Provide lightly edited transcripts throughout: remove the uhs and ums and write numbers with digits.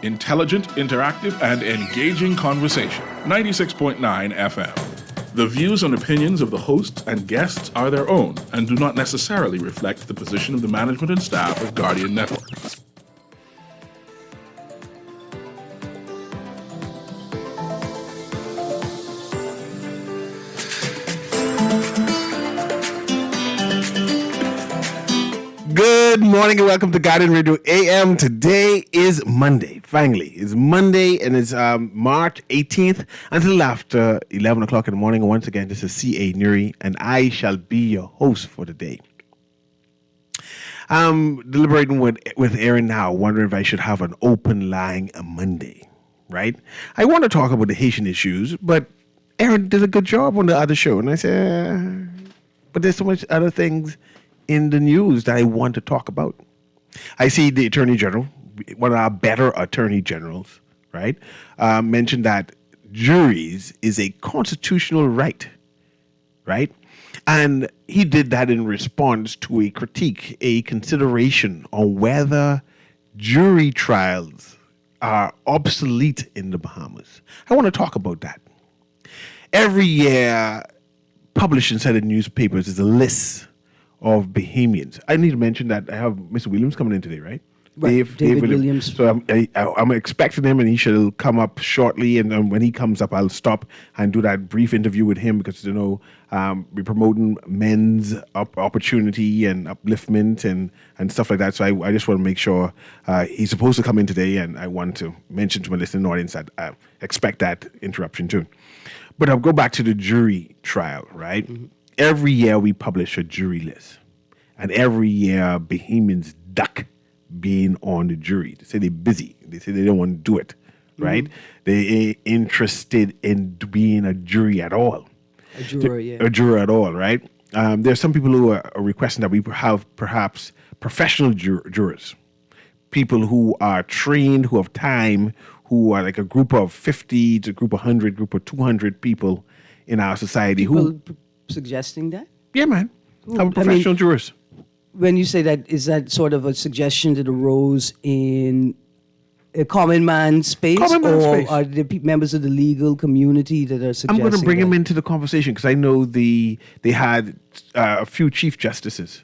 Intelligent, interactive, and engaging conversation. 96.9 FM. The views and opinions of the hosts and guests are their own and do not necessarily reflect the position of the management and staff of Guardian Network. Good morning and welcome to Guardian Radio AM. Today is Monday. Finally, it's Monday and it's March 18th until after 11 o'clock in the morning. And once again, this is CA Newry and I shall be your host for the day. I'm deliberating with Aaron now, wondering if I should have an open line on Monday, right? I want to talk about the Haitian issues, but Aaron did a good job on the other show. And I said, but there's so much other things in the news that I want to talk about. I see the Attorney General, one of our better Attorney Generals, right, mentioned that juries is a constitutional right, right? And he did that in response to a critique, a consideration on whether jury trials are obsolete in the Bahamas. I want to talk about that. Every year, published inside the newspapers is a list of Bahamians. I need to mention that I have Mr. Williams coming in today, right? David Williams. So I'm expecting him, and he shall come up shortly. And when he comes up, I'll stop and do that brief interview with him because we're promoting men's opportunity and upliftment and stuff like that. So I just want to make sure he's supposed to come in today, and I want to mention to my listening audience that I expect that interruption too. But I'll go back to the jury trial, right? Mm-hmm. Every year we publish a jury list, and every year Bahamians duck being on the jury. They say they're busy. They say they don't want to do it, right? Mm-hmm. They ain't interested in being a jury at all. A juror, yeah. A juror at all, right? There's some people who are requesting that we have perhaps professional jurors, people who are trained, who have time, who are like a group of 50 to a group of 100, group of 200 people in our society who... Suggesting that? Yeah, man. Have professional jurors. When you say that, is that sort of a suggestion that arose in a common man space? Are there members of the legal community that are suggesting I'm going to bring him into the conversation because I know they had a few chief justices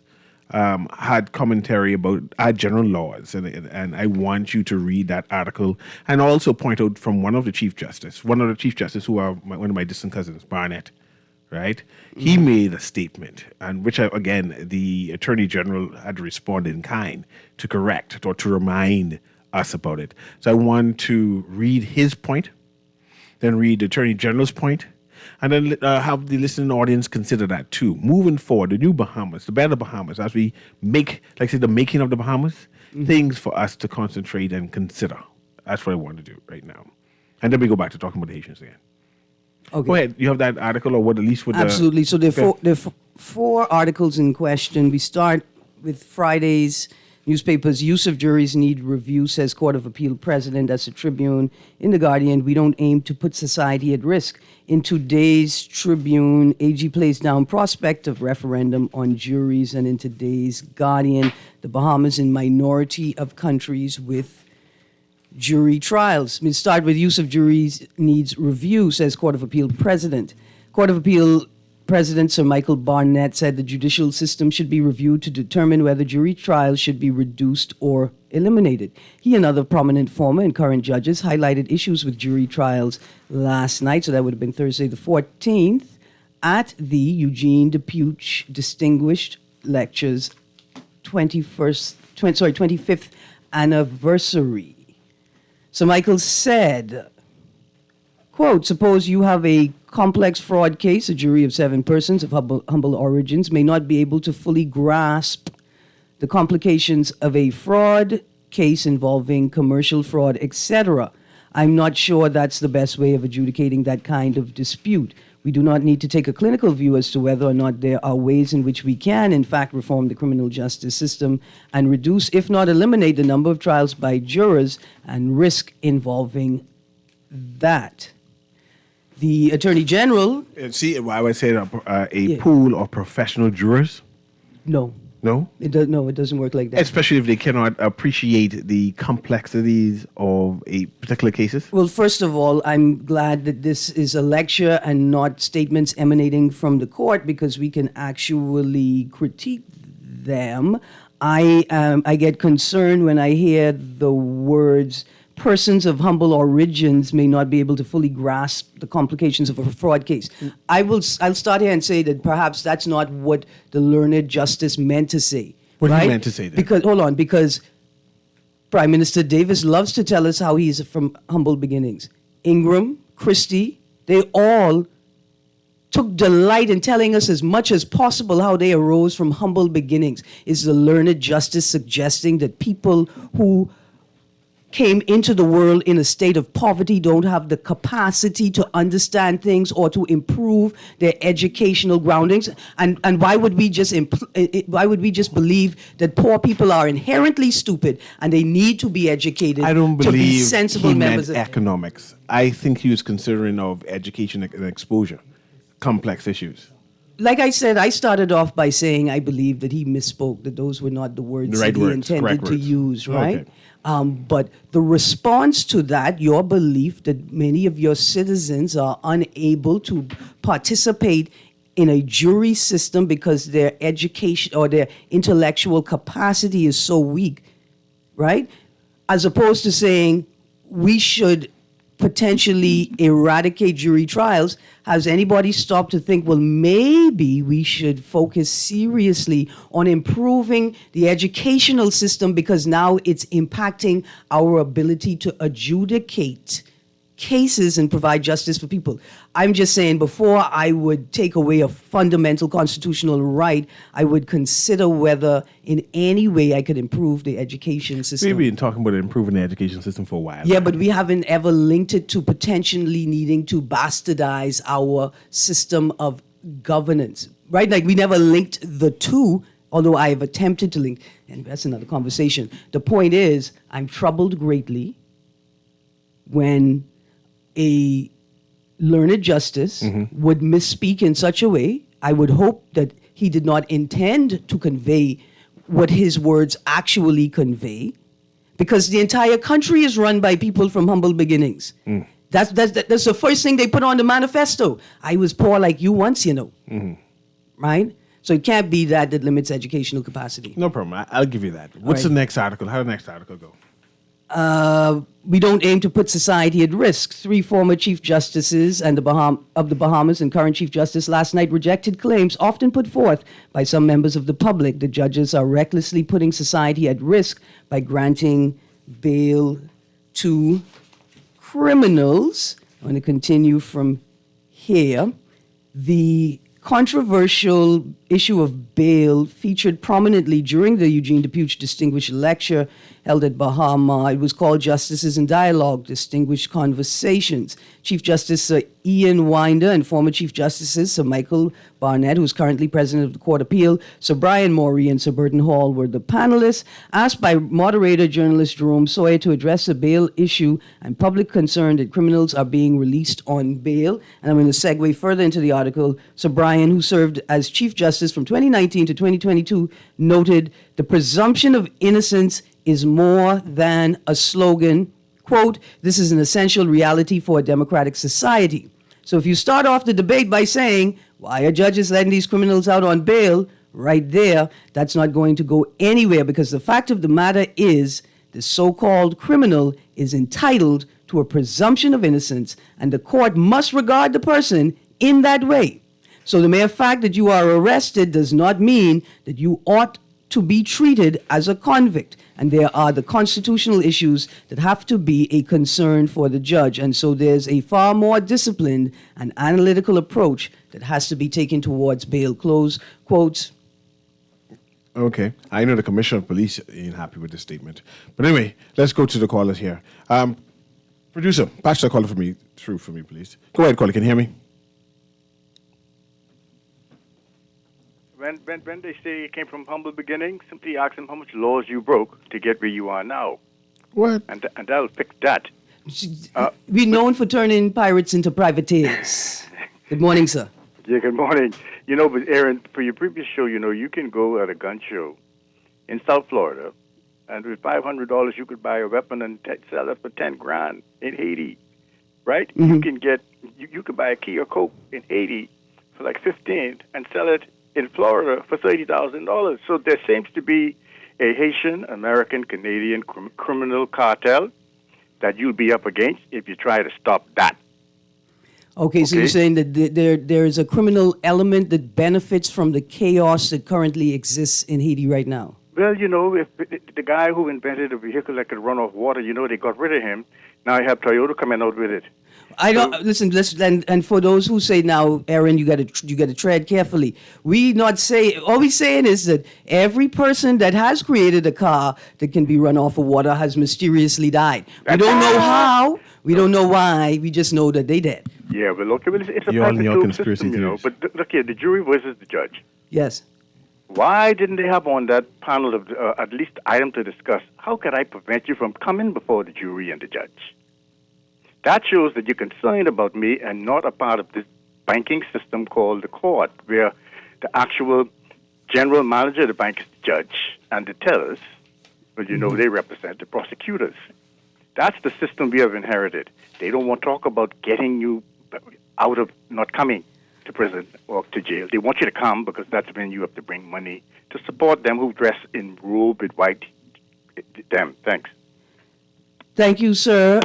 had commentary about our general laws, and I want you to read that article and also point out from one of the chief justices who are one of my distant cousins, Barnett. Right? Mm-hmm. He made a statement, and which, again, the Attorney General had to respond in kind to correct or to remind us about it. So I want to read his point, then read the Attorney General's point, and then have the listening audience consider that too. Moving forward, the new Bahamas, the better Bahamas, as we make, like I said, the making of the Bahamas, mm-hmm. things for us to concentrate and consider. That's what I want to do right now. And then we go back to talking about the Haitians again. Okay. Go ahead. You have that article, or what? At least with absolutely. So there are four articles in question. We start with Friday's newspaper's use of juries need review, says Court of Appeal President. That's a Tribune. In the Guardian, we don't aim to put society at risk. In today's Tribune, AG plays down prospect of referendum on juries, and in today's Guardian, the Bahamas in minority of countries with jury trials. We start with use of juries needs review, says Court of Appeal President. Court of Appeal President Sir Michael Barnett said the judicial system should be reviewed to determine whether jury trials should be reduced or eliminated. He and other prominent former and current judges highlighted issues with jury trials last night, so that would have been Thursday the 14th, at the Eugene DePuch Distinguished Lectures 25th anniversary. So Michael said, quote, suppose you have a complex fraud case, a jury of 7 persons of humble origins may not be able to fully grasp the complications of a fraud case involving commercial fraud, etc. I'm not sure that's the best way of adjudicating that kind of dispute. We do not need to take a clinical view as to whether or not there are ways in which we can, in fact, reform the criminal justice system and reduce, if not eliminate, the number of trials by jurors and risk involving that. The Attorney General... See, I would say a pool of professional jurors. No. No? It doesn't work like that. Especially if they cannot appreciate the complexities of a particular cases. Well, first of all, I'm glad that this is a lecture and not statements emanating from the court, because we can actually critique them. I get concerned when I hear the words persons of humble origins may not be able to fully grasp the complications of a fraud case. I'll start here and say that perhaps that's not what the learned justice meant to say. What right? he meant to say then? Because Prime Minister Davis loves to tell us how he's from humble beginnings. Ingram, Christie, they all took delight in telling us as much as possible how they arose from humble beginnings. Is the learned justice suggesting that people who came into the world in a state of poverty don't have the capacity to understand things or to improve their educational groundings? And why would we just believe that poor people are inherently stupid and they need to be educated I don't to be believe sensible he members meant economics. I think he was considering of education and exposure, complex issues. Like I said, I started off by saying I believe that he misspoke, that those were not the words The right that he words, intended correct to words. use, right? Okay. But the response to that, your belief that many of your citizens are unable to participate in a jury system because their education or their intellectual capacity is so weak, right? As opposed to saying we should potentially eradicate jury trials, has anybody stopped to think, well, maybe we should focus seriously on improving the educational system because now it's impacting our ability to adjudicate cases and provide justice for people. I'm just saying, before I would take away a fundamental constitutional right, I would consider whether in any way I could improve the education system. We've been talking about improving the education system for a while. Yeah, but we haven't ever linked it to potentially needing to bastardize our system of governance, right? Like we never linked the two, although I have attempted to link, and that's another conversation. The point is, I'm troubled greatly when a learned justice would misspeak in such a way. I would hope that he did not intend to convey what his words actually convey, because the entire country is run by people from humble beginnings. That's the first thing they put on the manifesto. I was poor like you once, you know. Right? So it can't be that limits educational capacity. No problem. I'll give you that. What's right. the next article? How did the next article go? We don't aim to put society at risk. 3 former Chief Justices of the Bahamas and current Chief Justice last night rejected claims often put forth by some members of the public that judges are recklessly putting society at risk by granting bail to criminals. I'm going to continue from here. The controversial issue of bail featured prominently during the Eugene DePuch Distinguished Lecture held at Bahama. It was called Justices in Dialogue, Distinguished Conversations. Chief Justice Sir Ian Winder and former Chief Justices Sir Michael Barnett, who's currently President of the Court Appeal, Sir Brian Morey and Sir Burton Hall were the panelists, asked by moderator journalist Jerome Sawyer to address the bail issue and public concern that criminals are being released on bail. And I'm going to segue further into the article. Sir Brian, who served as Chief Justice from 2019 to 2022, noted the presumption of innocence is more than a slogan. Quote, this is an essential reality for a democratic society. So if you start off the debate by saying, why are judges letting these criminals out on bail? Right there, that's not going to go anywhere, because the fact of the matter is the so-called criminal is entitled to a presumption of innocence, and the court must regard the person in that way. So the mere fact that you are arrested does not mean that you ought to be treated as a convict. And there are the constitutional issues that have to be a concern for the judge. And so there's a far more disciplined and analytical approach that has to be taken towards bail. Close quotes. Okay. I know the Commissioner of Police ain't happy with this statement. But anyway, let's go to the callers here. Producer, patch the caller through for me, please. Go ahead, caller. Can you hear me? When they say you came from humble beginnings, simply ask them how much laws you broke to get where you are now. What? And they'll fix that. We're known for turning pirates into privateers. Good morning, sir. Yeah, good morning. But Aaron, for your previous show, you can go at a gun show in South Florida, and with $500, you could buy a weapon and sell it for 10 grand in Haiti, right? Mm-hmm. You can you could buy a key or coke in Haiti for like 15 and sell it in Florida for $30,000. So there seems to be a Haitian, American, Canadian criminal cartel that you'll be up against if you try to stop that. Okay, so Okay. you're saying that there is a criminal element that benefits from the chaos that currently exists in Haiti right now. Well, if the guy who invented a vehicle that could run off water, they got rid of him. Now you have Toyota coming out with it. I don't listen. And for those who say now, Aaron, you got to tread carefully. All we saying is that every person that has created a car that can be run off of water has mysteriously died. We don't know how. We don't know why. We just know that they did. Yeah, but look, it's a You're on your practical conspiracy system, theories. But look here, the jury versus the judge. Yes. Why didn't they have on that panel of at least item to discuss? How could I prevent you from coming before the jury and the judge? That shows that you're concerned about me and not a part of this banking system called the court, where the actual general manager of the bank is the judge and the tellers, but they represent the prosecutors. That's the system we have inherited. They don't want to talk about getting you out of not coming to prison or to jail. They want you to come because that's when you have to bring money to support them who dress in robe with white. Them. Thanks. Thank you, sir.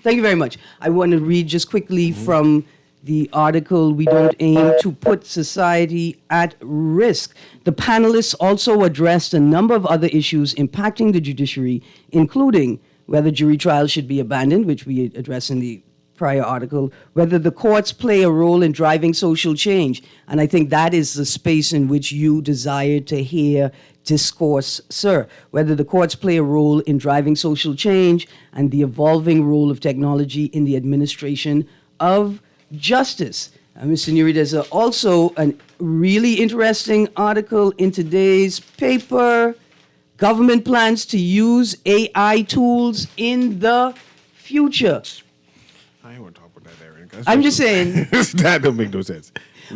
Thank you very much. I want to read just quickly from the article, "We Don't Aim to Put Society at Risk." The panelists also addressed a number of other issues impacting the judiciary, including whether jury trials should be abandoned, which we addressed in the prior article, whether the courts play a role in driving social change. And I think that is the space in which you desire to hear discourse, sir. Whether the courts play a role in driving social change and the evolving role of technology in the administration of justice. Mr. Newry, there's also a really interesting article in today's paper. Government plans to use AI tools in the future. I don't want to talk about that, Aaron. I'm just saying. That don't make no sense.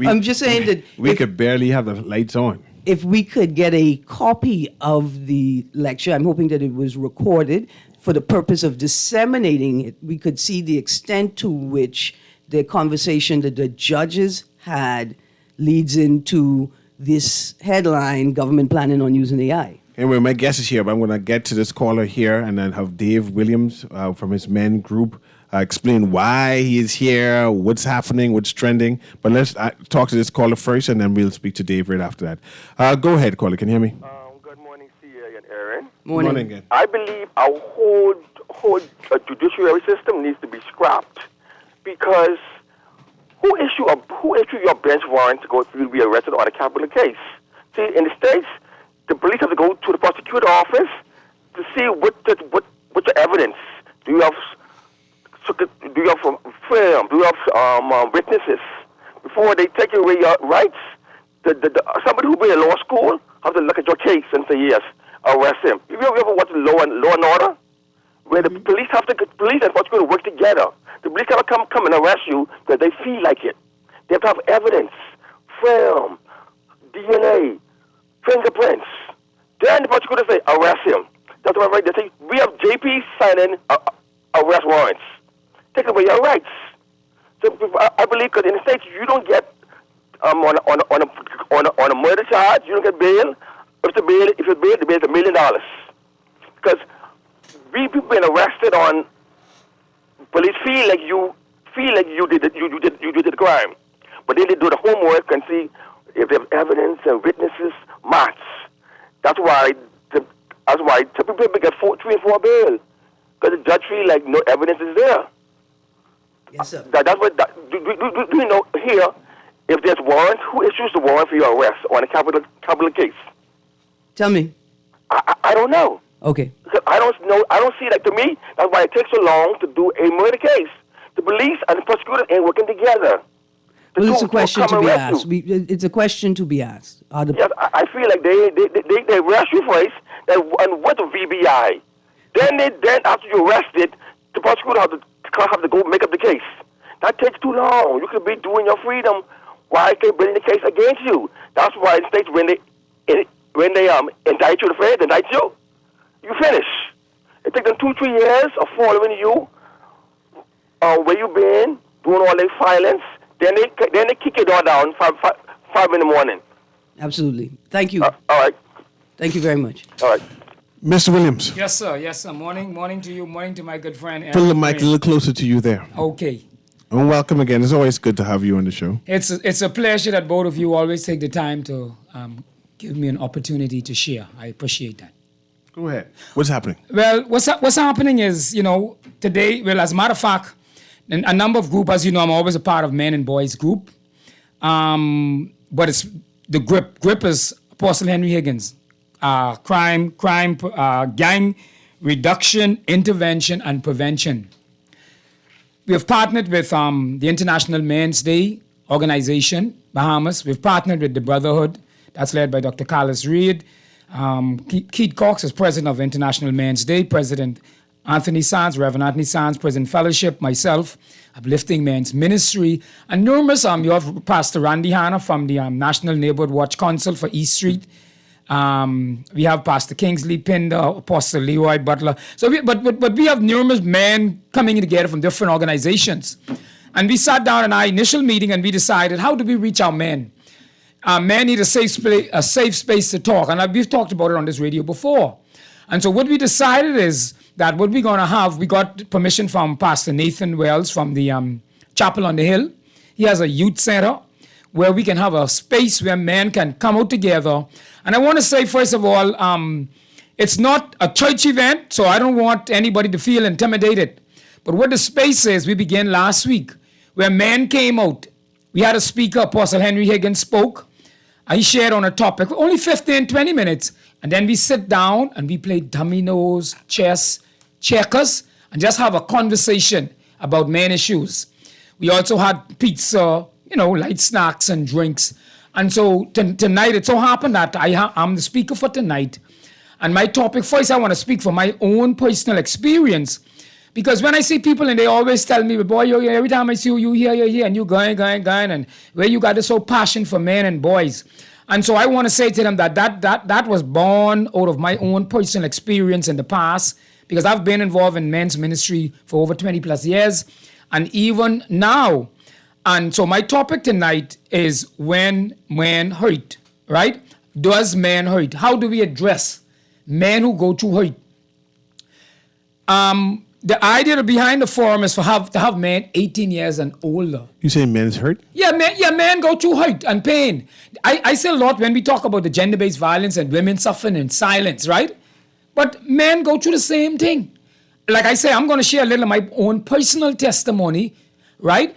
I'm just saying that we could barely have the lights on. if we could get a copy of the lecture, I'm hoping that it was recorded for the purpose of disseminating it, we could see the extent to which the conversation that the judges had leads into this headline, government planning on using AI. Anyway, my guest is here, but I'm going to get to this caller here and then have Dave Williams from his men group explain why he is here, what's happening, what's trending. But let's talk to this caller first, and then we'll speak to Dave right after that. Go ahead, caller. Can you hear me? Good morning, CA and Aaron. Morning. again. I believe our whole judiciary system needs to be scrapped because who issue your bench warrant to go to be arrested on a capital case? See, in the States, the police have to go to the prosecutor office to see what's the evidence. Do you have film? Do you have witnesses? Before they take away your rights, somebody who been in law school have to look at your case and say yes, arrest him. Have you ever watched Law and Order, where the police and prosecutor work together? The police cannot come and arrest you because they feel like it. They have to have evidence, film, DNA, fingerprints. Then the prosecutor say arrest him. That's why they say we have JP signing arrest warrants. Take away your rights. So I believe because in the States you don't get on a murder charge, you don't get bail. If the bail is $1 million. Because people been arrested on police feel like you did the crime, but then they do the homework and see if they have evidence and witnesses match. That's why some people get 3 and 4 bail because the judge feel like no evidence is there. Yes, sir. Do you know here if there's warrant, who issues the warrant for your arrest on a capital case? Tell me. I don't know. Okay. Because I don't know. I don't see that. To me, that's why it takes so long to do a murder case. The police and the prosecutor ain't working together. Well, it's a question to be asked. It's a question to be asked. Yes, I feel like they arrest you first, and with the VBI. Then after you arrested, the prosecutor have to go make up the case. That takes too long. You could be doing your freedom while they bring the case against you. That's why the states, when they indict you, the Fed indict you, you finish. It takes them 2-3 years of following you, where you been, doing all their violence. Then they kick your door down 5 in the morning. Absolutely. Thank you. All right. Thank you very much. All right. Mr. Williams, Yes, sir. Yes, sir. Morning to you. Morning to my good friend. pull the Aaron mic a Green. little closer to you there. Okay. And welcome again. It's always good to have you on the show. It's a pleasure that both of you always take the time to give me an opportunity to share. I appreciate that. Go ahead. What's happening? Well, what's happening is, today, as a matter of fact, a number of groups, as you know, I'm always a part of men and boys group. But it's the grip is Apostle Henry Higgins. Crime, gang reduction, intervention, and prevention. We have partnered with the International Men's Day organization, Bahamas. We've partnered with the Brotherhood, that's led by Dr. Carlos Reed. Keith Cox is president of International Men's Day, President Anthony Sands, Reverend Anthony Sands, President Fellowship, myself, Uplifting Men's Ministry, and numerous, you have Pastor Randy Hanna from the National Neighborhood Watch Council for East Street. We have Pastor Kingsley Pinder, Apostle Leroy Butler. So, but we have numerous men coming together from different organizations. And we sat down in our initial meeting and we decided, how do we reach our men? Men need a safe space to talk. And we've talked about it on this radio before. And so what we decided is that what we're going to have, we got permission from Pastor Nathan Wells from the Chapel on the Hill. He has a youth center where we can have a space where men can come out together. And I want to say, first of all, it's not a church event, so I don't want anybody to feel intimidated. But what the space is, we began last week, where men came out. We had a speaker, Apostle Henry Higgins spoke. He shared on a topic, only 15, 20 minutes. And then we sit down and we play dominoes, chess, checkers, and just have a conversation about men issues. We also had pizza, light snacks and drinks. And so tonight, it so happened that I'm the speaker for tonight. And my topic, first I want to speak from my own personal experience. Because when I see people and they always tell me, boy, every time I see you here, and you going, and where you got this whole passion for men and boys. And so I want to say to them that was born out of my own personal experience in the past, because I've been involved in men's ministry for over 20 plus years, and even now. And so my topic tonight is when men hurt, right? Does men hurt? How do we address men who go through hurt? The idea behind the forum is to have men 18 years and older. You say men's hurt? Yeah, men go through hurt and pain. I say a lot when we talk about the gender-based violence and women suffering in silence, right? But men go through the same thing. Like I say, I'm going to share a little of my own personal testimony, right?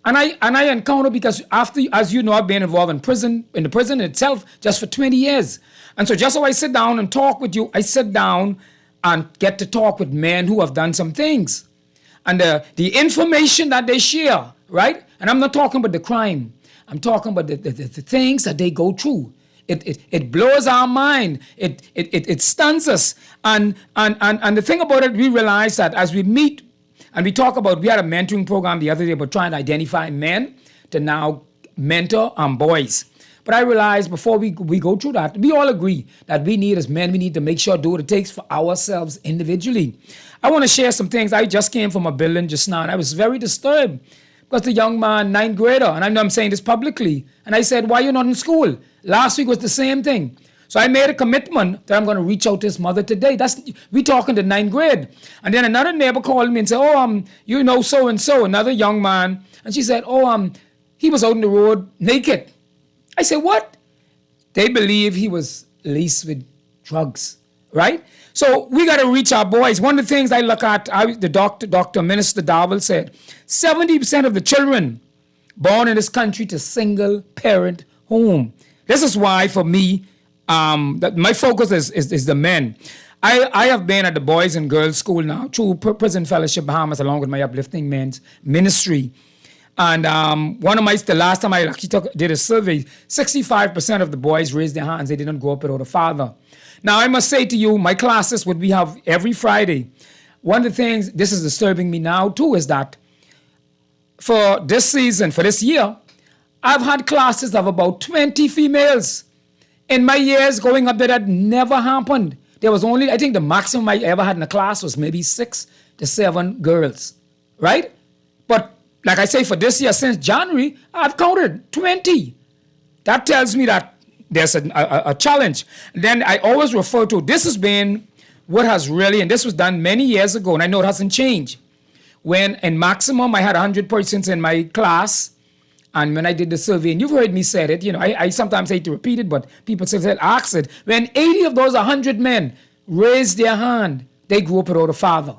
And I encounter, because as you know, I've been involved in the prison itself just for 20 years. And so just so I sit down and talk with you, I sit down and get to talk with men who have done some things. And the information that they share, right? And I'm not talking about the crime. I'm talking about the things that they go through. It blows our mind. It stuns us. And the thing about it, we realize that as we meet and we talk about, we had a mentoring program the other day about trying to identify men to now mentor boys. But I realized before we go through that, we all agree that we need, as men, we need to make sure do what it takes for ourselves individually. I want to share some things. I just came from a building just now, and I was very disturbed because the young man, 9th grader, and I know I'm saying this publicly, and I said, why are you not in school? Last week was the same thing. So I made a commitment that I'm going to reach out to his mother today. We talking to 9th grade. And then another neighbor called me and said, you know so-and-so, another young man. And she said, he was out on the road naked. I said, what? They believe he was laced with drugs, right? So we got to reach our boys. One of the things I look at, the Dr. Minister Darwell said, 70% of the children born in this country to single-parent home. This is why, for me, my focus is the men. I have been at the Boys and Girls School now through Prison Fellowship Bahamas, along with my Uplifting Men's Ministry. And the last time I actually did a survey, 65% of the boys raised their hands. They didn't grow up without a father. Now, I must say to you, my classes, what we have every Friday, one of the things, this is disturbing me now too, is that for this season, for this year, I've had classes of about 20 females. In my years going up there, that never happened. There was only, I think the maximum I ever had in a class was maybe 6 to 7 girls, right? But like I say, for this year, since January, I've counted 20. That tells me that there's a challenge. Then I always refer to, this has been what has really, and this was done many years ago, and I know it hasn't changed. When in maximum I had 100 persons in my class, and when I did the survey, and you've heard me say it, I sometimes hate to repeat it, but people say, ask it. When 80 of those 100 men raised their hand, they grew up without a father.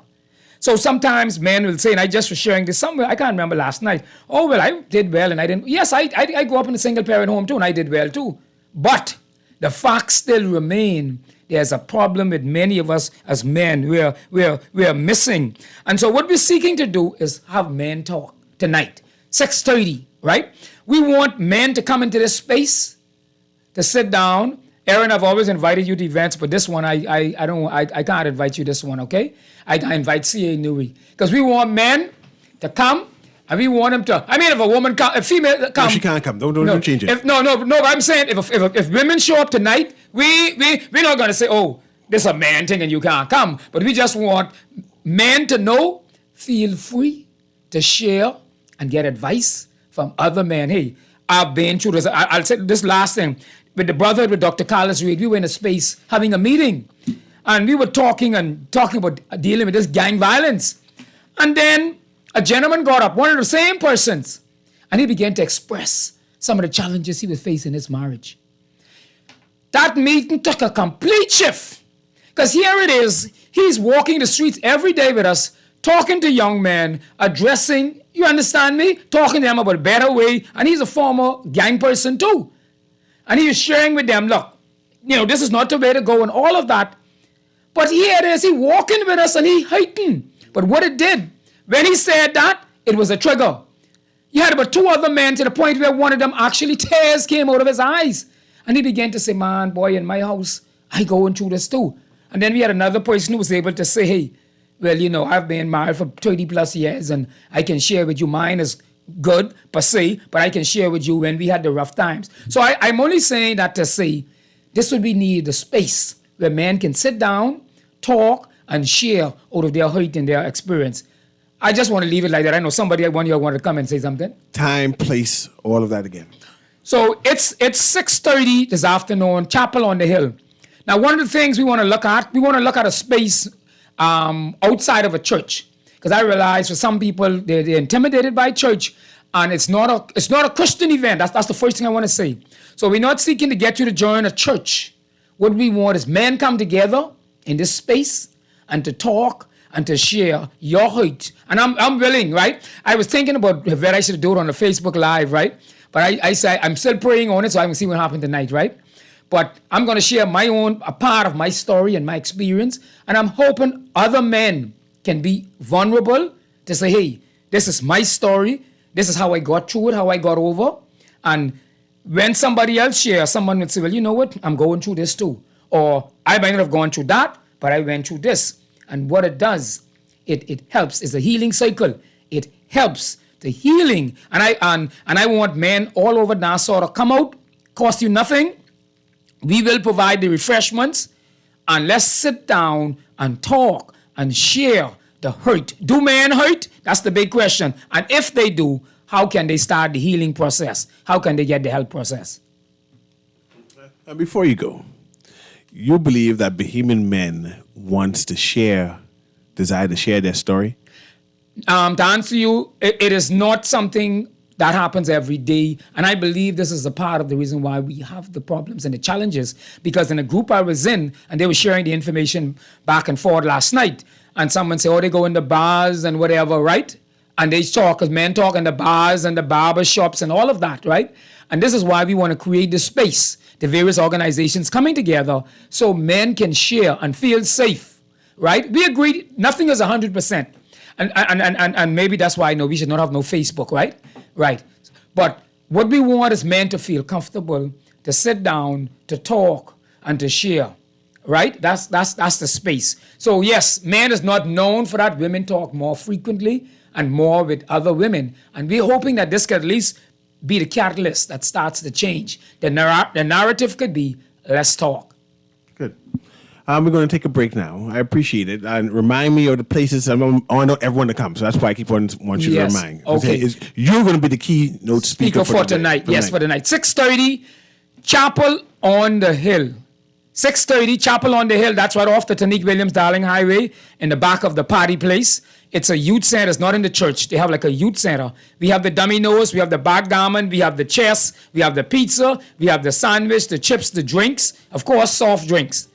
So sometimes men will say, and I just was sharing this somewhere, I can't remember last night, oh, well, I did well and I didn't. Yes, I grew up in a single parent home too, and I did well too. But the facts still remain. There's a problem with many of us as men. We're missing. And so what we're seeking to do is have men talk tonight, 6:30, right? We want men to come into this space, to sit down. Aaron, I've always invited you to events, but this one, I can't invite you this one, okay? I invite CA Newry. Because we want men to come, and we want them to, if a woman come, a female come. No, she can't come. Don't change it. No, but I'm saying if women show up tonight, we're not going to say, oh, this is a man thing and you can't come. But we just want men to know, feel free to share and get advice from other men. Hey, I've been through this. I'll say this last thing. With the brotherhood with Dr. Carlos Reed, we were in a space having a meeting. And we were talking about dealing with this gang violence. And then a gentleman got up, one of the same persons, and he began to express some of the challenges he was facing in his marriage. That meeting took a complete shift. Because here it is, he's walking the streets every day with us, talking to young men, addressing, you understand me? Talking to them about a better way. And he's a former gang person too. And he was sharing with them, look, this is not the way to go and all of that. But here it is, he walking with us and he heightened. But what it did, when he said that, it was a trigger. You had about 2 other men to the point where one of them actually tears came out of his eyes. And he began to say, man, boy, in my house, I going through this too. And then we had another person who was able to say, hey, well, I've been married for 30 plus years and I can share with you. Mine is good per se, but I can share with you when we had the rough times. So I'm only saying that to say this would be needed, a space where men can sit down, talk, and share out of their hurt and their experience. I just want to leave it like that. I know somebody, one of you want to come and say something. Time, place, all of that again. So it's 6:30 this afternoon, Chapel on the Hill. Now, one of the things we want to look at a space outside of a church. Because I realize for some people, they're intimidated by church, and it's not a Christian event. That's the first thing I want to say. So we're not seeking to get you to join a church. What we want is men come together in this space and to talk and to share your hurt. And I'm willing, right? I was thinking about whether I should do it on a Facebook Live, right? But I say I'm still praying on it so I can see what happens tonight, right? But I'm going to share a part of my story and my experience, and I'm hoping other men can be vulnerable to say, hey, this is my story. This is how I got through it, how I got over. And when somebody else shares, someone would say, well, you know what? I'm going through this too. Or I might not have gone through that, but I went through this. And what it does, it helps. It's a healing cycle. It helps the healing. And I want men all over Nassau to come out, cost you nothing. We will provide the refreshments. And let's sit down and talk and share the hurt. Do men hurt? That's the big question. And if they do, how can they start the healing process? How can they get the help process? And before you go, you believe that Bahamian men desire to share their story? To answer you, it is not something that happens every day. And I believe this is a part of the reason why we have the problems and the challenges. Because in a group I was in, and they were sharing the information back and forth last night, and someone say, oh, they go in the bars and whatever, right? And they talk, as men talk in the bars and the barber shops and all of that, right? And this is why we want to create this space, the various organizations coming together so men can share and feel safe, right? We agreed nothing is 100%. And maybe that's why we should not have no Facebook, right? Right. But what we want is men to feel comfortable, to sit down, to talk, and to share, right? That's the space. So yes, man is not known for that. Women talk more frequently, and more with other women. And we're hoping that this could at least be the catalyst that starts the change. The narrative could be, let's talk. Good. We're going to take a break now. I appreciate it. And remind me of the places. I want everyone to come. So that's why I keep want you to remind. Okay. You're going to be the keynote speaker for tonight. Yes, for the night. 6:30, Chapel on the Hill. 6:30, Chapel on the Hill. That's right off the Tanique Williams Darling Highway in the back of the party place. It's a youth center. It's not in the church. They have like a youth center. We have the dummy nose. We have the backgammon. We have the chess. We have the pizza. We have the sandwich, the chips, the drinks. Of course, soft drinks.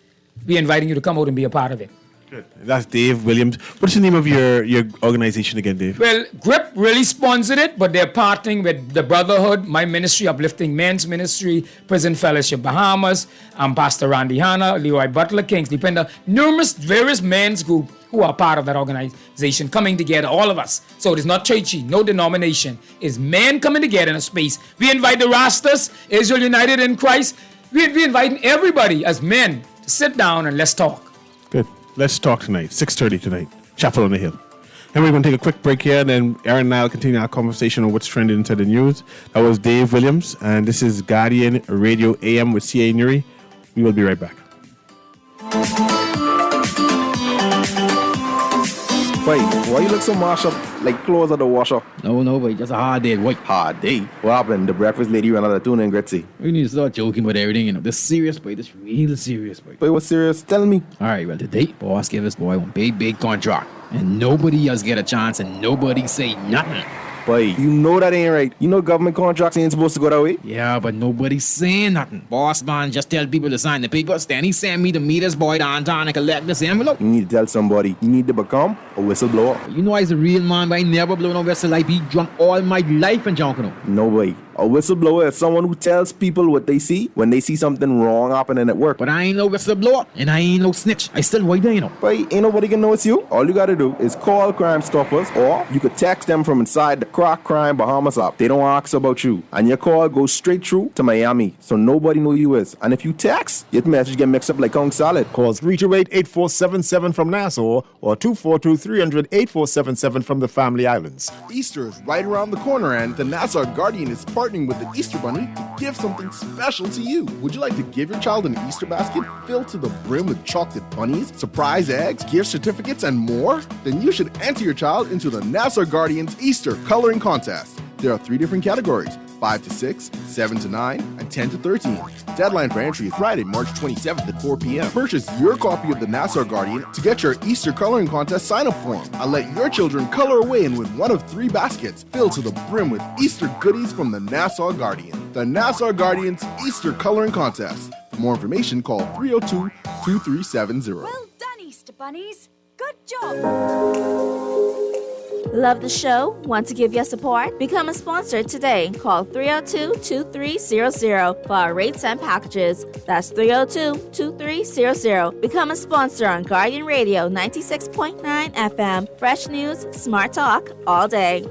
We're inviting you to come out and be a part of it. Good. That's Dave Williams. What's the name of your organization again, Dave? Well, GRIP really sponsored it, but they're partnering with the Brotherhood, my ministry, Uplifting Men's Ministry, Prison Fellowship Bahamas, Pastor Randy Hanna, Leroy Butler, Kingsley Pender, various men's group who are part of that organization coming together, all of us. So it is not churchy, no denomination. It's men coming together in a space. We invite the Rastas, Israel United in Christ. We're inviting everybody as men to sit down and let's talk. Good. Let's talk tonight, 6:30 tonight, Chapel on the Hill. And we're going to take a quick break here, and then Aaron and I will continue our conversation on what's trending into the news. That was Dave Williams, and this is Guardian Radio AM with CA Newry. We will be right back. Boy, why you look so mashed up like clothes at the washer? No, boy, just a hard day, boy. Hard day? What happened? The breakfast lady ran out of tuna and Gretzy. We need to start joking about everything, you know. This serious, boy. This real serious, boy. Boy, what's serious? Tell me. All right, well, today, boss gave this boy one big contract. And nobody else get a chance and nobody say nothing. Boy, you know that ain't right. You know government contracts ain't supposed to go that way. Yeah, but nobody's saying nothing. Boss man just tell people to sign the papers. Then he send me to meet this boy downtown and collect this envelope. You need to tell somebody. You need to become a whistleblower. You know I's a real man, but I never blow no whistle. I be drunk all my life and drunk, you know. No way. A whistleblower is someone who tells people what they see when they see something wrong happening at work. But I ain't no whistleblower, and I ain't no snitch. I still right there, you know. Boy, ain't nobody can know it's you. All you gotta do is call Crime Stoppers, or you could text them from inside the Crack Crime Bahamas app. They don't ask about you, and your call goes straight through to Miami, so nobody know you is. And if you text, your message get mixed up like Kong Salad. Call 328-8477 from Nassau or 242-300-8477 from the Family Islands. Easter is right around the corner, and the Nassau Guardian is partnering with the Easter Bunny to give something special to you. Would you like to give your child an Easter basket filled to the brim with chocolate bunnies, surprise eggs, gift certificates, and more? Then you should enter your child into the Nassau Guardian's Easter Coloring Contest. There are 3 different categories: 5 to 6, 7 to 9, and 10 to 13. Deadline for entry is Friday, March 27th at 4 p.m. Purchase your copy of the Nassau Guardian to get your Easter Coloring Contest sign-up form and let your children color away and win one of 3 baskets filled to the brim with Easter goodies from the Nassau Guardian. The Nassau Guardian's Easter Coloring Contest. For more information, call 302-2370. Well done, Easter Bunnies. Good job. Love the show? Want to give your support? Become a sponsor today. Call 302-2300 for our rates and packages. That's 302-2300. Become a sponsor on Guardian Radio 96.9 FM. Fresh news, smart talk, all day.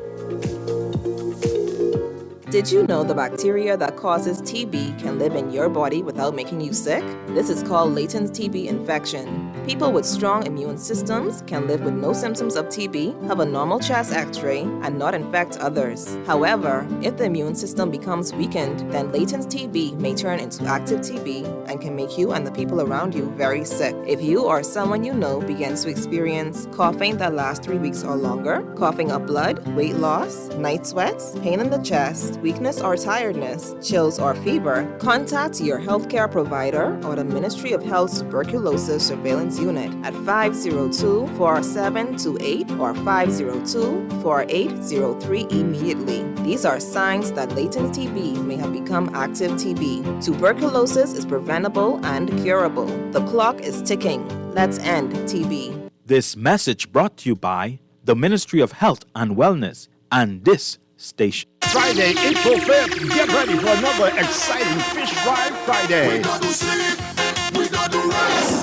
Did you know the bacteria that causes TB can live in your body without making you sick? This is called latent TB infection. People with strong immune systems can live with no symptoms of TB, have a normal chest x-ray, and not infect others. However, if the immune system becomes weakened, then latent TB may turn into active TB and can make you and the people around you very sick. If you or someone you know begins to experience coughing that lasts 3 weeks or longer, coughing up blood, weight loss, night sweats, pain in the chest, weakness or tiredness, chills or fever, contact your healthcare provider or the Ministry of Health's Tuberculosis Surveillance Unit at 502-4728 or 502-4803 immediately. These are signs that latent TB may have become active TB. Tuberculosis is preventable and curable. The clock is ticking. Let's end TB. This message brought to you by the Ministry of Health and Wellness and this station. Friday, April 5th, get ready for another exciting Fish Fry Friday.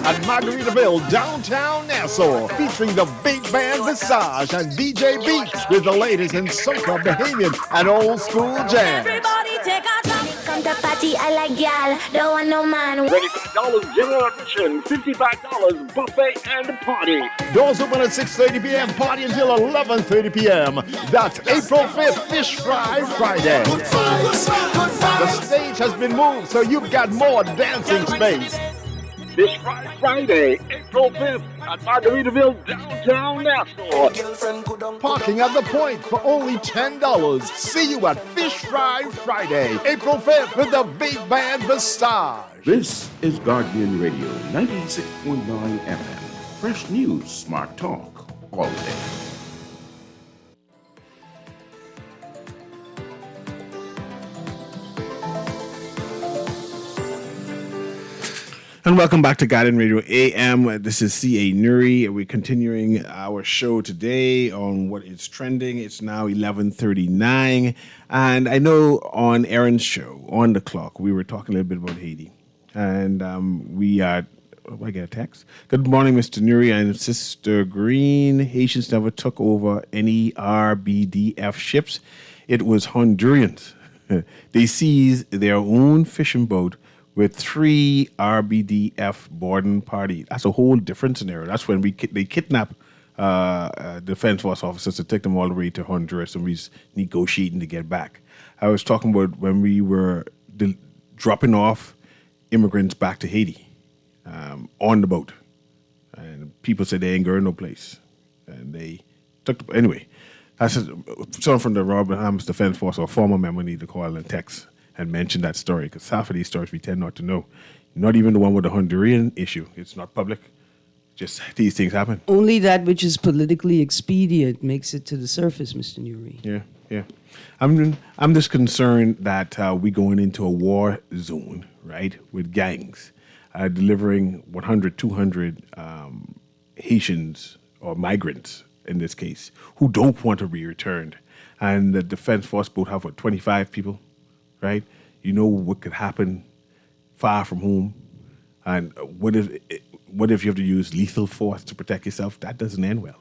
At Margaritaville, downtown Nassau, featuring the big band Visage and DJ Beats with the latest in soca, Bahamian, and old school jazz. Everybody take a come to party, I like y'all, don't want no man. Ready for $25 general admission, $55 buffet and party. Doors open at 6:30 p.m., party until 11:30 p.m. That's April 5th, Fish Fry Friday. The stage has been moved, so you've got more dancing space. Fish Fry Friday, April 5th at Margaritaville, downtown Nassau. Parking at the point for only $10. See you at Fish Fry Friday, April 5th with the Big Band Visage. This is Guardian Radio 96.9 FM. Fresh news, smart talk, all day. And welcome back to Guardian Radio AM. This is C.A. Newry. We're continuing our show today on what is trending. It's now 11:39. And I know on Aaron's show, On the Clock, we were talking a little bit about Haiti. And I get a text. Good morning, Mr. Newry and Sister Green. Haitians never took over any RBDF ships. It was Hondurans. They seized their own fishing boat with 3 RBDF boarding parties. That's a whole different scenario. That's when they kidnap Defense Force officers to take them all the way to Honduras, and we're negotiating to get back. I was talking about when we were dropping off immigrants back to Haiti on the boat. And people said they ain't going no place. And they took anyway. I said, someone from the Robert Hams Defense Force, or former member, need to call and text and mention that story, because half of these stories we tend not to know. Not even the one with the Honduran issue. It's not public. Just these things happen. Only that which is politically expedient makes it to the surface, Mr. Newry. Yeah. I'm just concerned that we're going into a war zone, right, with gangs delivering 100, 200 Haitians or migrants, in this case, who don't want to be returned. And the Defense Force boat have, 25 people? Right? You know what could happen far from home. And what if you have to use lethal force to protect yourself? That doesn't end well.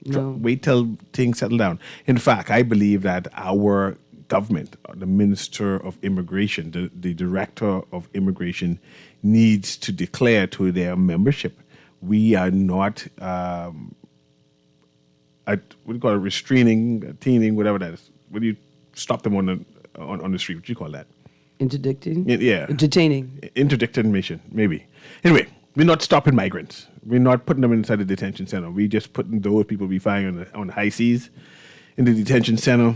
No. Wait till things settle down. In fact, I believe that our government, the Minister of Immigration, the Director of Immigration, needs to declare to their membership, we are not, what do you call it, restraining, teening, whatever that is. When you stop them on the street, what do you call that? Interdicting? Yeah. Entertaining. Interdicting mission, maybe. Anyway, we're not stopping migrants. We're not putting them inside the detention center. We're just putting those people we find on the high seas in the detention center.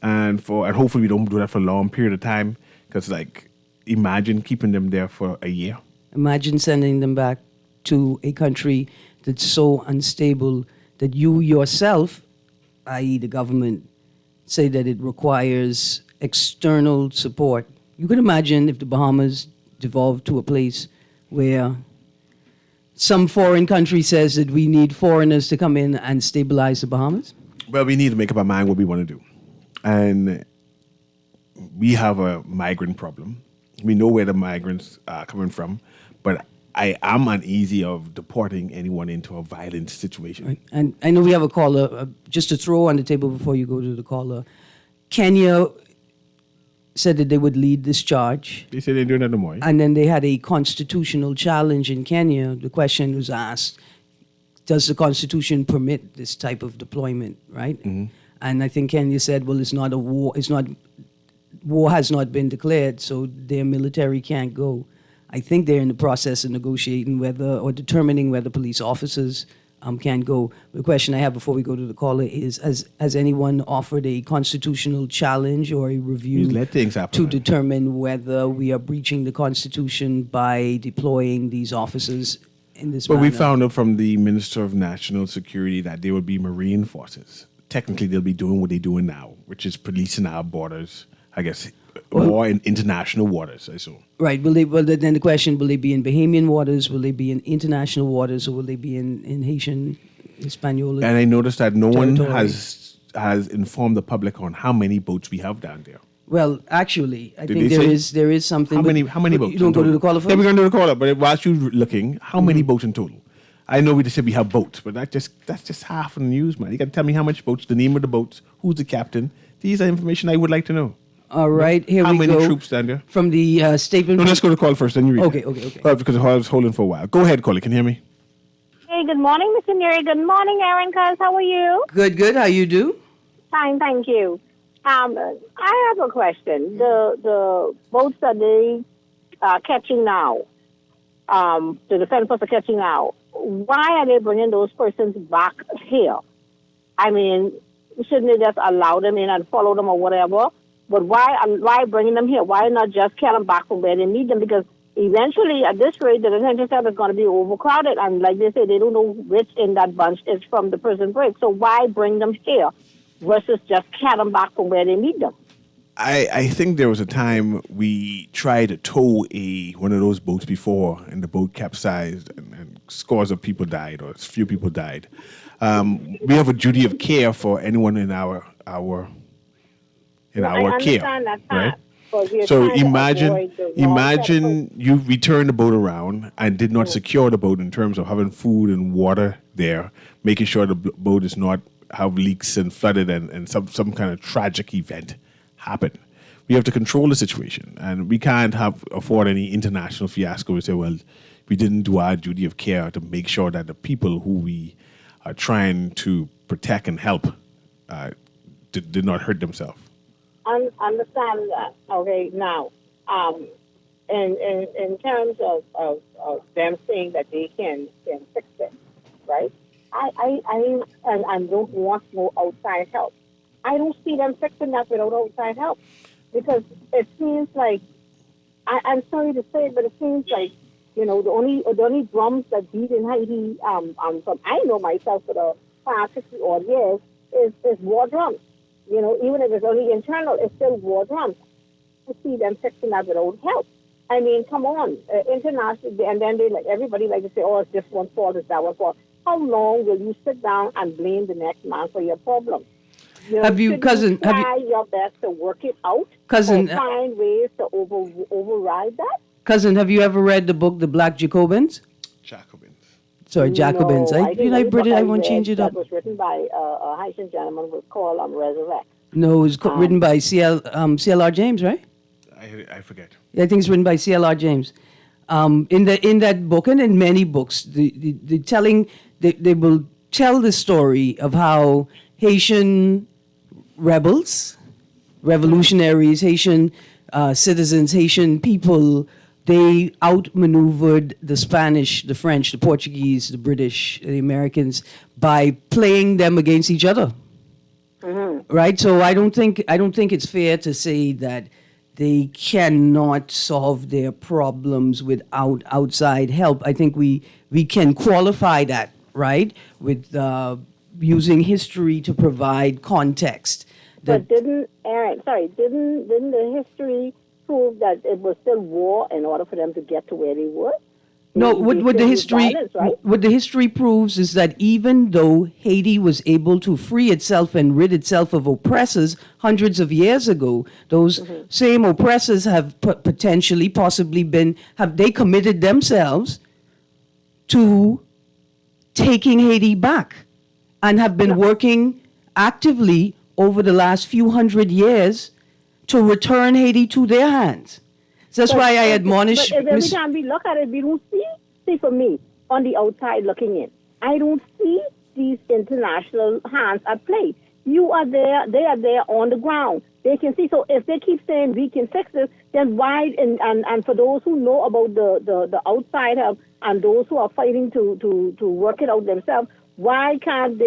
And hopefully we don't do that for a long period of time. Because, imagine keeping them there for a year. Imagine sending them back to a country that's so unstable that you yourself, i.e. the government, say that it requires external support. You can imagine if the Bahamas devolved to a place where some foreign country says that we need foreigners to come in and stabilize the Bahamas. Well, we need to make up our mind what we want to do. And we have a migrant problem. We know where the migrants are coming from, but I am uneasy of deporting anyone into a violent situation. Right. And I know we have a caller, just to throw on the table before you go to the caller. Kenya said that they would lead this charge. They said they're doing that no more. And then they had a constitutional challenge in Kenya. The question was asked, does the Constitution permit this type of deployment, right? Mm-hmm. And I think Kenya said, well, it's not a war. War has not been declared, so their military can't go. I think they're in the process of negotiating determining whether police officers can go. The question I have before we go to the caller is, has anyone offered a constitutional challenge or a review let things happen, to determine whether we are breaching the Constitution by deploying these officers in this manner? We found out from the Minister of National Security that there will be Marine forces. Technically, they'll be doing what they're doing now, which is policing our borders, I guess, more in international waters, I assume. Right. Then the question, will they be in Bahamian waters, will they be in international waters, or will they be in Haitian, Hispaniola? And I noticed that no one territory? has informed the public on how many boats we have down there. Well, actually, I Did think they say? there is something. How many boats? You don't go to the caller first? Yeah, we're going to do the caller, but whilst you're looking, how many boats in total? I know we just said we have boats, but that's just half of the news, man. You got to tell me how much boats, the name of the boats, who's the captain. These are information I would like to know. All right, here How we many go. troops stand there? From the statement. No, let's go to call first, then you read. Okay. Because I was holding for a while. Go ahead, caller. Can you hear me? Hey, good morning, Mr. Newry. Good morning, Aaron Cuz. How are you? Good. How you do? Fine, thank you. I have a question. The boats that they are catching now, the defense force are catching now, why are they bringing those persons back here? I mean, shouldn't they just allow them in and follow them or whatever? But why bringing them here? Why not just get them back from where they need them? Because eventually, at this rate, the detention center is going to be overcrowded. And like they say, they don't know which in that bunch is from the prison break. So why bring them here versus just get them back from where they need them? I think there was a time we tried to tow one of those boats before, and the boat capsized, and scores of people died, or a few people died. We have a duty of care for anyone in our care, right? So imagine you return the boat around and did not secure the boat in terms of having food and water there, making sure the boat does not have leaks and flooded and some kind of tragic event happen. We have to control the situation, and we can't afford any international fiasco and say, well, we didn't do our duty of care to make sure that the people who we are trying to protect and help did not hurt themselves. Understand that. Okay, now, in terms of them saying that they can fix it, right? I don't want no outside help. I don't see them fixing that without outside help, because it seems like, I'm sorry to say it, but it seems like, the only drums that beat in Haiti, from I know myself for the past 60 odd years, is war drums. Even if it's only internal, it's still war drums. I see them fixing that without help. I mean, come on, internationally, and then everybody like to say, oh, it's this one's fault, it's that one's fault. How long will you sit down and blame the next man for your problem? Have you try your best to work it out, cousin, or find ways to override that? Cousin, have you ever read the book, The Black Jacobins? Sorry, Jacobins. No, I British. I won't change it up. That was written by a Haitian gentleman was called Resurrect. No, it was written by C.L.R. James, right? I forget. I think it's written by C.L.R. James. In that book and in many books, they will tell the story of how Haitian rebels, revolutionaries, Haitian citizens, Haitian people, they outmaneuvered the Spanish, the French, the Portuguese, the British, the Americans by playing them against each other. Mm-hmm. Right? So I don't think it's fair to say that they cannot solve their problems without outside help. I think we can qualify that, right, with using history to provide context. But didn't the history prove that it was still war in order for them to get to where they were? No, what the history proves is that even though Haiti was able to free itself and rid itself of oppressors hundreds of years ago, those same oppressors have possibly they committed themselves to taking Haiti back and have been working actively over the last few hundred years to return Haiti to their hands. So that's why I admonish. But every time we look at it, we don't see for me, on the outside looking in, I don't see these international hands at play. You are there, they are there on the ground. They can see. So if they keep saying we can fix this, then why? And for those who know about the outside help and those who are fighting to work it out themselves, why can't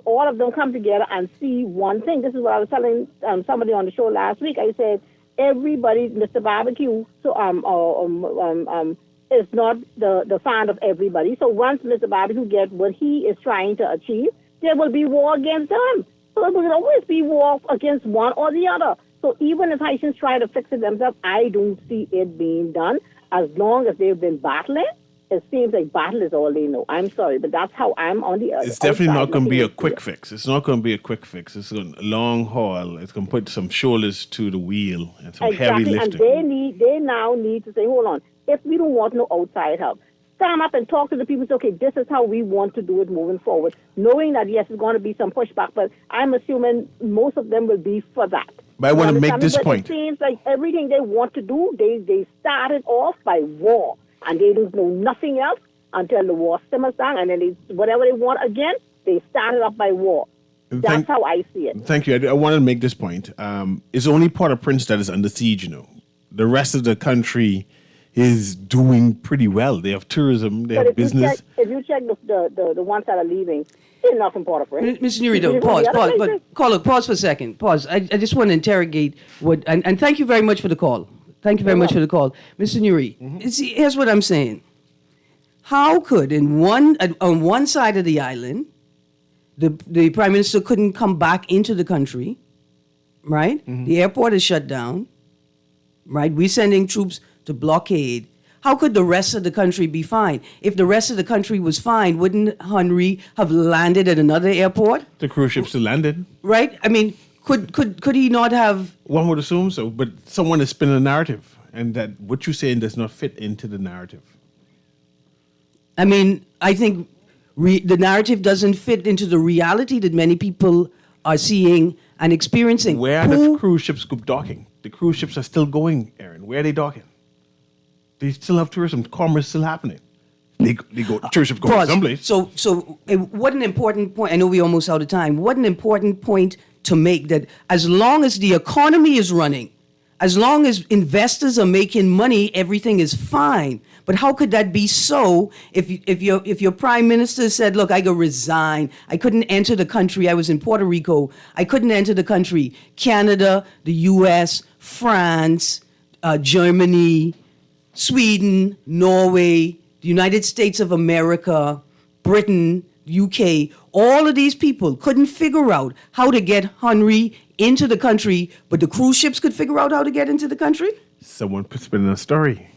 all of them come together and see one thing? This is what I was telling somebody on the show last week. I said, everybody, Mr. Barbecue, is not the fan of everybody. So once Mr. Barbecue gets what he is trying to achieve, there will be war against them. So there will always be war against one or the other. So even if Haitians try to fix it themselves, I don't see it being done. As long as they've been battling, it seems like battle is all they know. I'm sorry, but that's how I'm on the other. It's definitely not going to be a quick fix. It's not going to be a quick fix. It's a long haul. It's going to put some shoulders to the wheel and some heavy lifting. And they now need to say, hold on, if we don't want no outside help, stand up and talk to the people and say, okay, this is how we want to do it moving forward, knowing that, yes, there's going to be some pushback, but I'm assuming most of them will be for that. But I want to You make understand this me? But point. It seems like everything they want to do, they started off by war, and they don't know nothing else until the war simmers down, and then whatever they want again, they started up by war. That's how I see it. Thank you. I want to make this point. It's only Port-au-Prince that is under siege, The rest of the country is doing pretty well. They have tourism, they have business. If you check the ones that are leaving, they're not from Port-au-Prince. Mr. Newry, though, pause. But caller, pause for a second. Pause. I just want to interrogate what, and thank you very much for the call. Thank you very much for the call. Mr. Newry, see, here's what I'm saying. How could, on one side of the island, the Prime Minister couldn't come back into the country, right? The airport is shut down, right? We're sending troops to blockade. How could the rest of the country be fine? If the rest of the country was fine, wouldn't Henry have landed at another airport? The cruise ships still landed. Right? I mean, could he not have? One would assume so, but someone is spinning a narrative, and that what you're saying does not fit into the narrative. I mean, I think the narrative doesn't fit into the reality that many people are seeing and experiencing. Where are the cruise ships docking? The cruise ships are still going, Aaron. Where are they docking? They still have tourism. Commerce is still happening. They go. Tourist ships go someplace. So what an important point. I know we're almost out of time. What an important point to make, that as long as the economy is running, as long as investors are making money, everything is fine. But how could that be so if your prime minister said, look, I could resign. I couldn't enter the country. I was in Puerto Rico. I couldn't enter the country. Canada, the U.S., France, Germany, Sweden, Norway, the United States of America, Britain, UK, all of these people couldn't figure out how to get Henry into the country, but the cruise ships could figure out how to get into the country? Someone spinning a story.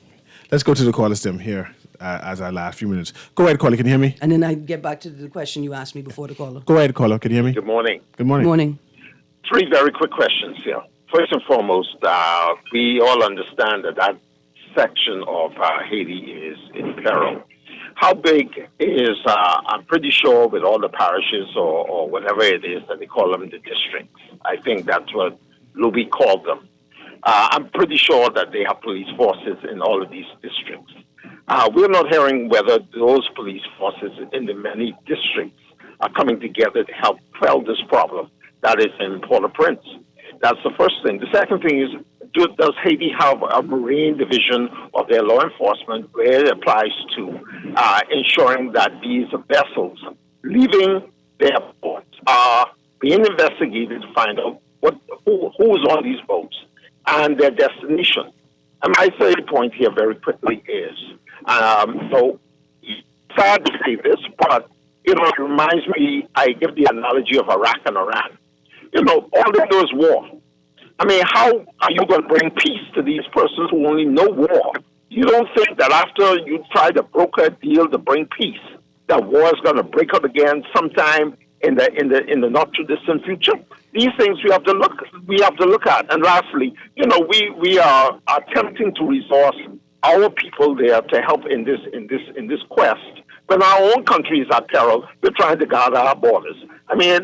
Let's go to the caller stem here as our last few minutes. Go ahead, caller. Can you hear me? And then I get back to the question you asked me before the caller. Go ahead, caller. Can you hear me? Good morning. Good morning. Good morning. 3 very quick questions here. First and foremost, we all understand that section of Haiti is in peril. How big is, I'm pretty sure with all the parishes or whatever it is that they call them, the districts. I think that's what Louis called them. I'm pretty sure that they have police forces in all of these districts. We're not hearing whether those police forces in the many districts are coming together to help quell this problem that is in Port-au-Prince. That's the first thing. The second thing is, does Haiti have a marine division of their law enforcement where it applies to ensuring that these vessels leaving their ports are being investigated to find out who's on these boats and their destination? And my third point here very quickly is, so sad to say this, but it reminds me, I give the analogy of Iraq and Iran. All they do is war. I mean, how are you going to bring peace to these persons who only know war? You don't think that after you try to broker a deal to bring peace, that war is going to break out again sometime in the not too distant future? These things we have to look at. And lastly, we are attempting to resource our people there to help in this quest. When our own country is at peril, we're trying to guard our borders. I mean,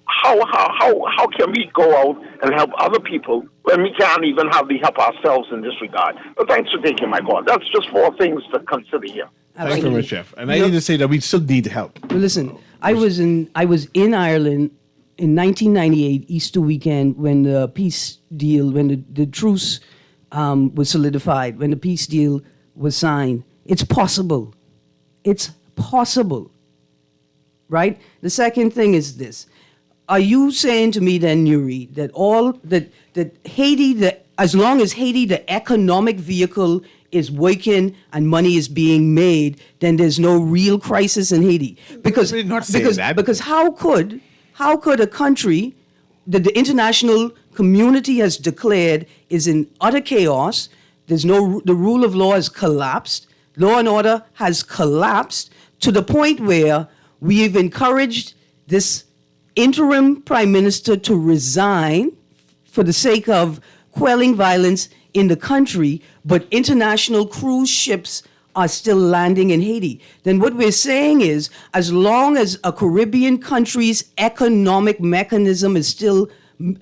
how can we go out and help other people when we can't even hardly help ourselves in this regard? But thanks for taking my call. That's just 4 things to consider here. Thanks very much, Chef. And I need to say that we still need help. Well, listen, I was in Ireland in 1998, Easter weekend, when the peace deal, when the truce was solidified, when the peace deal was signed. It's possible. It's possible. Right? The second thing is this. Are you saying to me then, Newry, that Haiti, as long as Haiti, the economic vehicle, is working and money is being made, then there's no real crisis in Haiti? Because how could a country that the international community has declared is in utter chaos, the rule of law has collapsed, law and order has collapsed to the point where we've encouraged this interim prime minister to resign for the sake of quelling violence in the country, but international cruise ships are still landing in Haiti? Then what we're saying is, as long as a Caribbean country's economic mechanism is still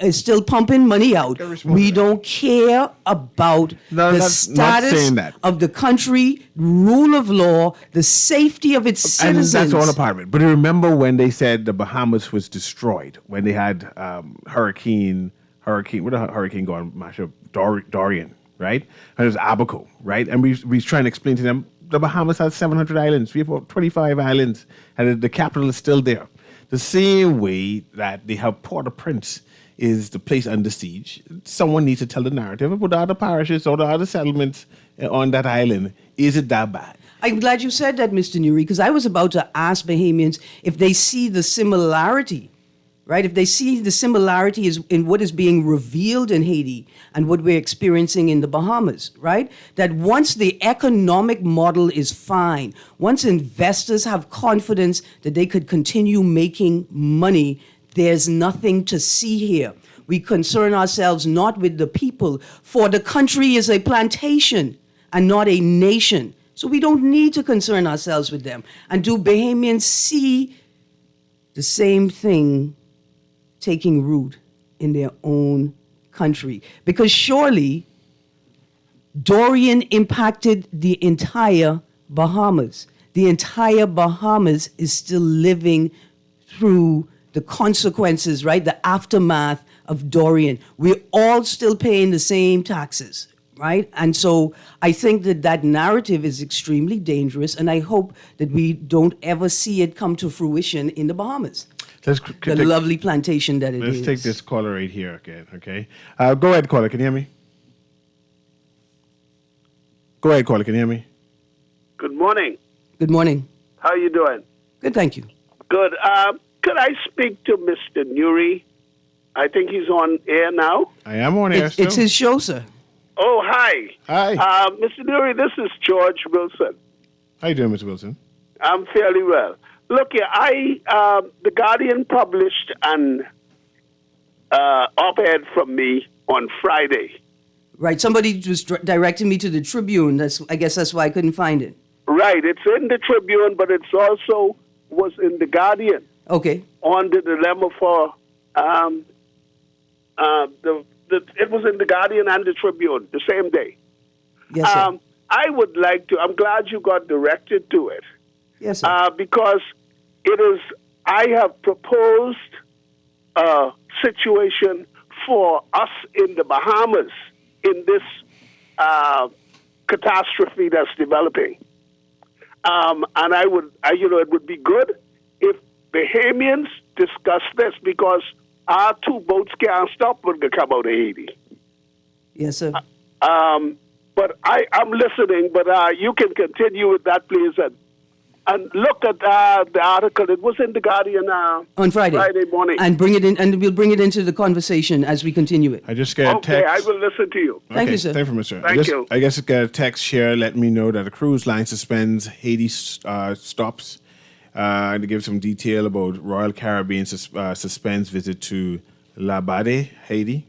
is still pumping money out. We don't care about No, the not status saying that. of the country, rule of law, the safety of its citizens. And that's all a part of it. But remember when they said the Bahamas was destroyed, when they had hurricane, what did the hurricane go on, mash up? Dorian, right? And it was Abaco, right? And we was trying to explain to them, the Bahamas has 700 islands, we have 25 islands, and the capital is still there. The same way that they have Port-au-Prince is the place under siege. Someone needs to tell the narrative about the other parishes or the other settlements on that island. Is it that bad? I'm glad you said that, Mr. Newry, because I was about to ask Bahamians if they see the similarity, right? If they see the similarity is in what is being revealed in Haiti and what we're experiencing in the Bahamas, right? That once the economic model is fine, once investors have confidence that they could continue making money, there's nothing to see here. We concern ourselves not with the people, for the country is a plantation and not a nation. So we don't need to concern ourselves with them. And do Bahamians see the same thing taking root in their own country? Because surely Dorian impacted the entire Bahamas. The entire Bahamas is still living through the consequences, right? The aftermath of Dorian. We're all still paying the same taxes, right? And so I think that that narrative is extremely dangerous, and I hope that we don't ever see it come to fruition in the Bahamas. The lovely plantation that it is. Let's take this caller right here again, okay? Go ahead, caller. Can you hear me? Go ahead, caller. Can you hear me? Good morning. Good morning. How are you doing? Good, thank you. Good. Could I speak to Mr. Newry? I think he's on air now. I am on air still. It's his show, sir. Oh, hi. Hi. Mr. Newry, this is George Wilson. How you doing, Mr. Wilson? I'm fairly well. Look here, The Guardian published an op-ed from me on Friday. Right, somebody was directing me to the Tribune. I guess that's why I couldn't find it. Right, it's in the Tribune, but it's also was in The Guardian. Okay. On the dilemma for it was in The Guardian and the Tribune the same day. Yes, sir. I would like to. I'm glad you got directed to it. Yes, sir. Because it is. I have proposed a situation for us in the Bahamas in this catastrophe that's developing. And it would be good if Bahamians discuss this, because our two boats can't stop when they come out of Haiti. Yes, sir. But I'm listening, but you can continue with that, please, and look at the article. It was in The Guardian on Friday morning. And bring it in, and we'll bring it into the conversation as we continue it. I just got a text. Okay, I will listen to you. Thank you, sir. Thank you, Mr. Thank you. I guess I got a text here letting me know that a cruise line suspends Haiti stops. To give some detail about Royal Caribbean suspends visit to La Bade, Haiti.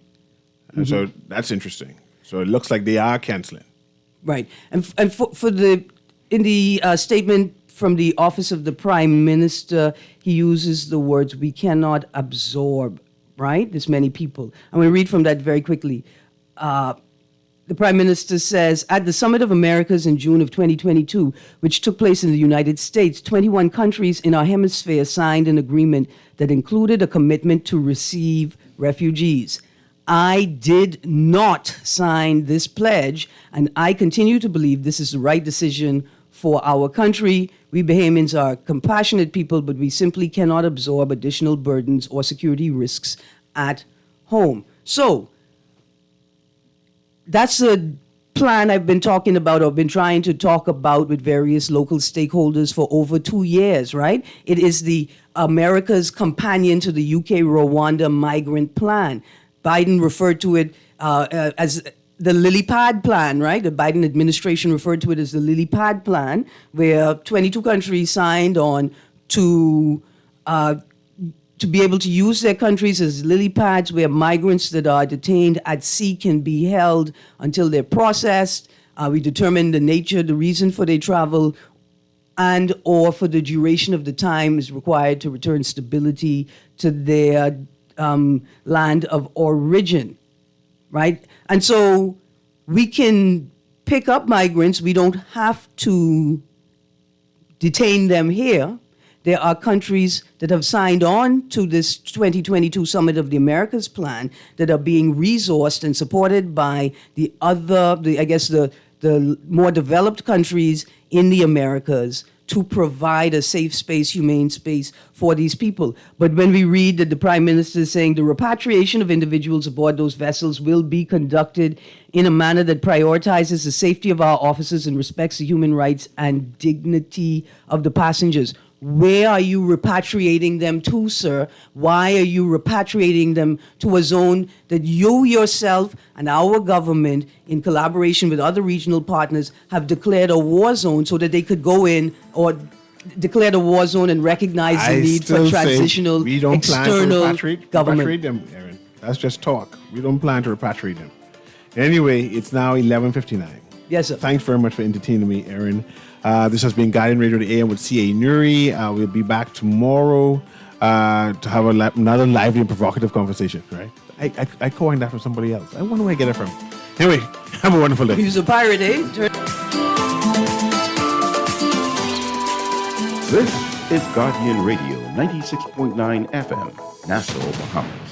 So that's interesting. So it looks like they are canceling. Right, and in the statement from the Office of the Prime Minister, he uses the words, "We cannot absorb," right, this many people. I'm going to read from that very quickly. The Prime Minister says, at the Summit of Americas in June of 2022, which took place in the United States, 21 countries in our hemisphere signed an agreement that included a commitment to receive refugees. I did not sign this pledge, and I continue to believe this is the right decision for our country. We Bahamians are compassionate people, but we simply cannot absorb additional burdens or security risks at home. So, that's a plan I've been talking about, or been trying to talk about with various local stakeholders for over 2 years, right? It is the America's companion to the UK Rwanda migrant plan. Biden referred to it as the lily pad plan, right? The Biden administration referred to it as the lily pad plan, where 22 countries signed on to be able to use their countries as lily pads, where migrants that are detained at sea can be held until they're processed. We determine the nature, the reason for their travel, and or for the duration of the time is required to return stability to their land of origin, right? And so we can pick up migrants. We don't have to detain them here. There are countries that have signed on to this 2022 Summit of the Americas plan that are being resourced and supported by the more developed countries in the Americas to provide a safe space, humane space for these people. But when we read that the Prime Minister is saying the repatriation of individuals aboard those vessels will be conducted in a manner that prioritizes the safety of our officers and respects the human rights and dignity of the passengers. Where are you repatriating them to, sir? Why are you repatriating them to a zone that you yourself and our government, in collaboration with other regional partners, have declared a war zone so that they could go in, or declared a war zone and recognize the need for transitional we don't external plan to repatriate them, Aaron. That's just talk. We don't plan to repatriate them. Anyway, it's now 11:59. Yes, sir. Thanks very much for entertaining me, Aaron. This has been Guiding Radio the AM with C.A. Newry. We'll be back tomorrow to have another lively and provocative conversation, right? I coined that from somebody else. I wonder where I get it from. Anyway, have a wonderful day. He was a pirate, eh? This is Guardian Radio 96.9 FM, Nassau, Bahamas.